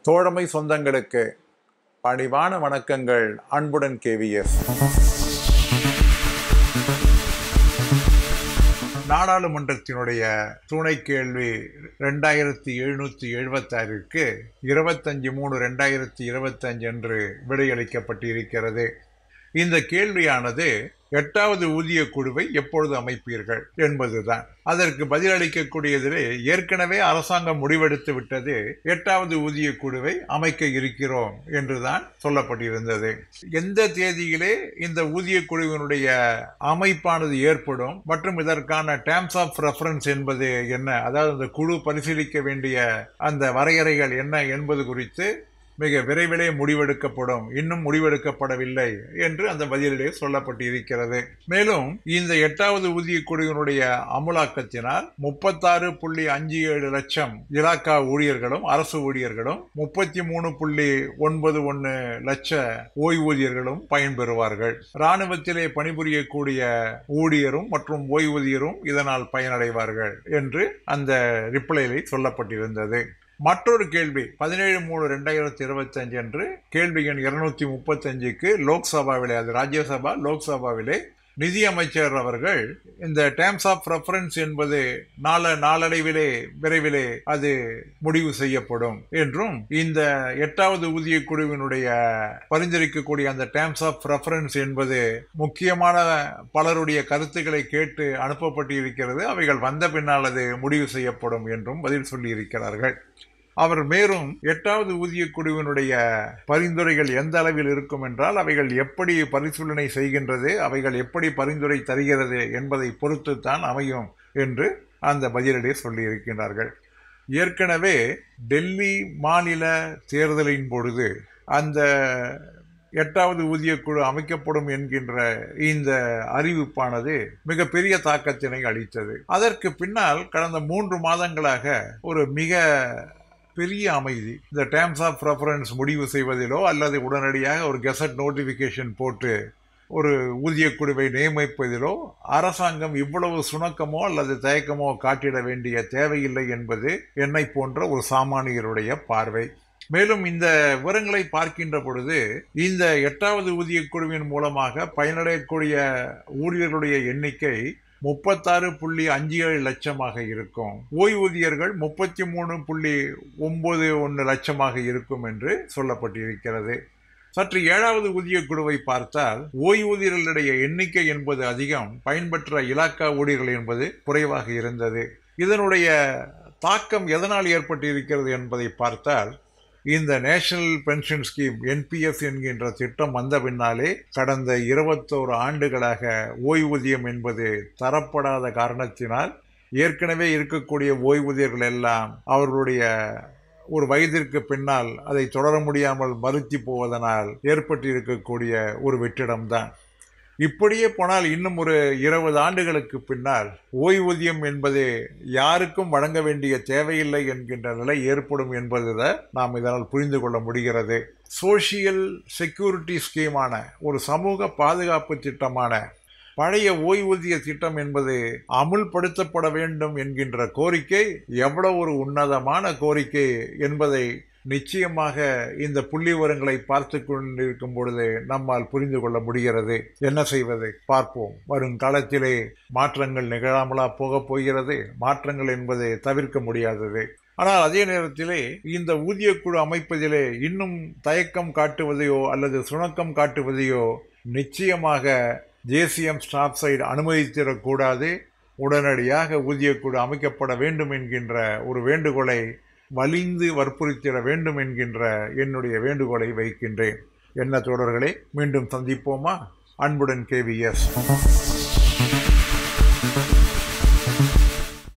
தோழமை சொந்தங்களுக்கு பணிவான வணக்கங்கள். அன்புடன் KVS. நாடாளுமன்றத்தினுடைய துணை கேள்வி 2776க்கு 25/3/2025 அன்று விடையளிக்கப்பட்டிருக்கிறது. இந்த கேள்வியானது 8வது ஊதிய குழுவை எப்பொழுது அமைப்பீர்கள் என்பதுதான். அதற்கு பதிலளிக்கக்கூடியதிலே ஏற்கனவே அரசாங்கம் முடிவெடுத்து விட்டது, 8வது ஊதிய குழுவை அமைக்க இருக்கிறோம் என்றுதான் சொல்லப்பட்டிருந்தது. எந்த தேதியிலே இந்த ஊதிய குழுவினுடைய அமைப்பானது ஏற்படும் மற்றும் இதற்கான டேர்ம்ஸ் ஆஃப் ரெஃபரன்ஸ் என்பது என்ன, அதாவது இந்த குழு பரிசீலிக்க வேண்டிய அந்த வரையறைகள் என்ன என்பது குறித்து மிக விரைவிலே முடிவெடுக்கப்படும், இன்னும் முடிவெடுக்கப்படவில்லை என்று அந்த பதிலிலே சொல்லப்பட்டிருக்கிறது. மேலும் இந்த 8வது ஊதிய குழுவினுடைய அமுலாக்கத்தினால் 36.57 லட்சம் இலாக்கா ஊழியர்களும் அரசு ஊழியர்களும் 33.91 லட்ச ஓய்வூதியர்களும் பயன்பெறுவார்கள். இராணுவத்திலே பணிபுரியக்கூடிய ஊழியரும் மற்றும் ஓய்வூதியரும் இதனால் பயனடைவார்கள் என்று அந்த ரிப்ளையிலே சொல்லப்பட்டிருந்தது. மற்றொரு கேள்வி 17/3/2025 அன்று கேள்வி எண் 235க்கு லோக்சபாவிலே, அது ராஜ்யசபா லோக்சபாவிலே நிதியமைச்சர் அவர்கள் இந்த டேர்ம்ஸ் ஆஃப் ரெஃபரன்ஸ் என்பது நாளடைவிலே விரைவிலே அது முடிவு செய்யப்படும் என்றும், இந்த 8வது ஊதிய குழுவினுடைய பரிந்துரைக்கக்கூடிய அந்த டேர்ம்ஸ் ஆஃப் ரெஃபரன்ஸ் என்பது முக்கியமான பலருடைய கருத்துக்களை கேட்டு அனுப்பப்பட்டிருக்கிறது, அவைகள் வந்த பின்னால் அது முடிவு செய்யப்படும் என்றும் பதில் சொல்லியிருக்கிறார்கள். அவர் மேலும் 8வது ஊதிய குழுவினுடைய பரிந்துரைகள் எந்த அளவில் இருக்கும் என்றால், அவைகள் எப்படி பரிசீலனை செய்கின்றது, அவைகள் எப்படி பரிந்துரை தருகிறது என்பதை பொறுத்துத்தான் அமையும் என்று அந்த பதிலிலே சொல்லியிருக்கிறார்கள். ஏற்கனவே டெல்லி மாநில தேர்தலின் பொழுது அந்த 8வது ஊதிய குழு அமைக்கப்படும் என்கின்ற இந்த அறிவிப்பானது மிகப்பெரிய தாக்கத்தினை அளித்தது. அதற்கு பின்னால் கடந்த 3 மாதங்களாக ஒரு மிக பெரிய அமைதி. இந்த டேர்ம்ஸ் ஆஃப் ரெஃபரன்ஸ் முடிவு செய்வதிலோ அல்லது உடனடியாக ஒரு கெசட் நோட்டிஃபிகேஷன் போட்டு ஒரு ஊதிய குழுவை நியமிப்பதிலோ அரசாங்கம் இவ்வளவு சுணக்கமோ அல்லது தயக்கமோ காட்டிட வேண்டிய தேவையில்லை என்பது என்னை போன்ற ஒரு சாமானியருடைய பார்வை. மேலும் இந்த விவரங்களை பார்க்கின்ற பொழுது இந்த 8வது ஊதிய குழுவின் மூலமாக பயனடையக்கூடிய ஊழியர்களுடைய எண்ணிக்கை 36.57 லட்சமாக இருக்கும். ஓய்வூதியர்கள் 33.91 லட்சமாக இருக்கும் என்று சொல்லப்பட்டிருக்கிறது. சற்று 7வது ஊதிய குழுவை பார்த்தால் ஓய்வூதியர்களுடைய எண்ணிக்கை என்பது அதிகம், பயன்பெற்ற இலாக்கா ஊழியர்கள் என்பது குறைவாக இருந்தது. இதனுடைய தாக்கம் எதனால் ஏற்பட்டிருக்கிறது என்பதை பார்த்தால், இந்த நேஷனல் பென்ஷன் ஸ்கீம் NPS என்கின்ற திட்டம் வந்த பின்னாலே கடந்த 21 ஆண்டுகளாக ஓய்வூதியம் என்பது தரப்படாத காரணத்தினால் ஏற்கனவே இருக்கக்கூடிய ஓய்வூதியர்கள் எல்லாம் அவர்களுடைய ஒரு வயதிற்கு பின்னால் அதை தொடர முடியாமல் மறுத்தி போவதனால் ஏற்பட்டிருக்கக்கூடிய ஒரு வெற்றிடம்தான். இப்படியே போனால் இன்னும் ஒரு 20 ஆண்டுகளுக்கு பின்னால் ஓய்வூதியம் என்பது யாருக்கும் வழங்க வேண்டிய தேவையில்லை என்கின்ற நிலை ஏற்படும் என்பதுதான் நாம் இதனால் புரிந்து கொள்ள முடிகிறது. சோஷியல் செக்யூரிட்டி ஸ்கீமான ஒரு சமூக பாதுகாப்பு திட்டமான பழைய ஓய்வூதிய திட்டம் என்பது அமுல்படுத்தப்பட வேண்டும் என்கின்ற கோரிக்கை எவ்வளவு ஒரு உன்னதமான கோரிக்கை என்பதை நிச்சயமாக இந்த புள்ளி விவரங்களை பார்த்து கொண்டிருக்கும் பொழுது நம்மால் புரிந்து கொள்ள முடிகிறது. என்ன செய்வது பார்ப்போம். வருங்காலத்திலே மாற்றங்கள் நிகழாமலா போகப் போகிறது? மாற்றங்கள் என்பது தவிர்க்க முடியாதது. ஆனால் அதே நேரத்திலே இந்த ஊதிய குழு அமைப்பதிலே இன்னும் தயக்கம் காட்டுவதையோ அல்லது சுணக்கம் காட்டுவதையோ நிச்சயமாக JCM ஸ்டாஃப் சைடு அனுமதித்திடக்கூடாது. உடனடியாக ஊதிய குழு அமைக்கப்பட வேண்டும் என்கின்ற ஒரு வேண்டுகோளை வலிந்து வற்புறுத்திட வேண்டும் என்கின்ற என்னுடைய வேண்டுகோளை வைக்கின்றேன். என்ன தோழர்களே, மீண்டும் சந்திப்போமா? அன்புடன் KVS.